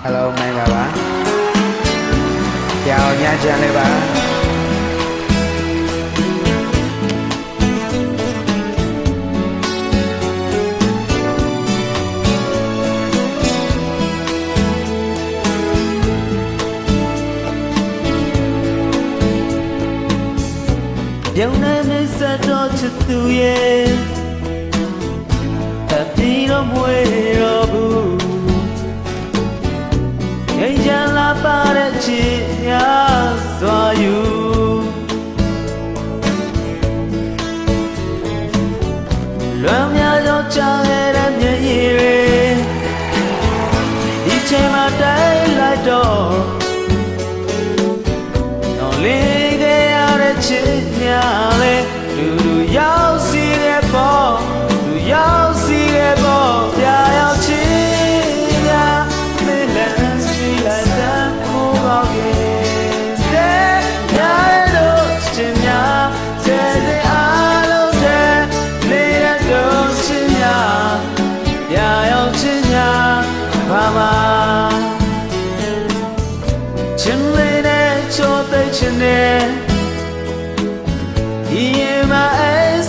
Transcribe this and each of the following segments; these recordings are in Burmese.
Hello မင်္ဂလာပါကြောင်ညချမ်းလေးပါပြုံးနေမိတ်ဆက်တော့ချစ်သူရဲ့တပြေတော့မွေတော့ဘူးငိမ့်ချမ်းလာပါတဲ့ချစ်များစွာယူလွမ်းများကြောင့်ချခဲ့တဲ့မျက်ရည်တွေဒီချိန်မှာတိုက်လိုက်တော့တော့လေးခဲ့ရတဲ့ချစ်များလေလူလူရောက်စီတဲ့ပေါ်လူရောက်စီတဲ့ပေါ်ပြာရောက်ချစ်များမင်းလည်းစီလိုက်တဲ့မိုးကောင်းရဲ့တဲ့ရတော့ချစ်များတဲ့အားလုံးတဲ့လေးရတော့ချစ်များပြာရောက်ချစ်များဘာမှချစ်လေးနဲ့ချိုးသိချင်တဲ့in my eyes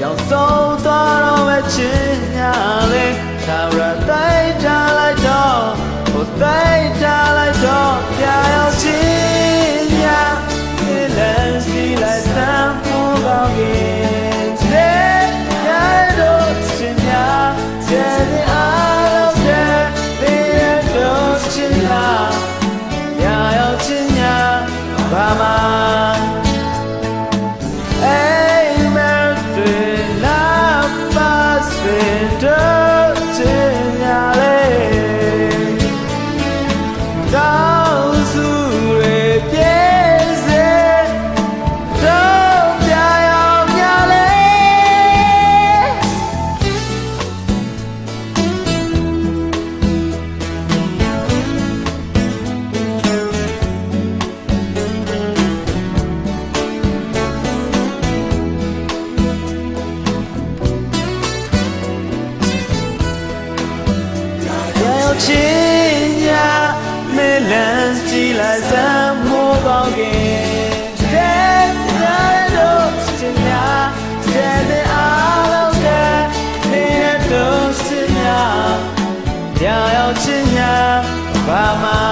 young soul thought of a chin yale tara tai jala do o tai jala do ya yo chin ya let's be like some more again today ya do chin ya yeah the all of that they do chin ya yo chin ya Mama, amen to love us with Tinyale. Those who refuse it, don't die on Yale. Chinya melon chila samoga ge do chinya de alo de do chinya ya yo chinya ba ma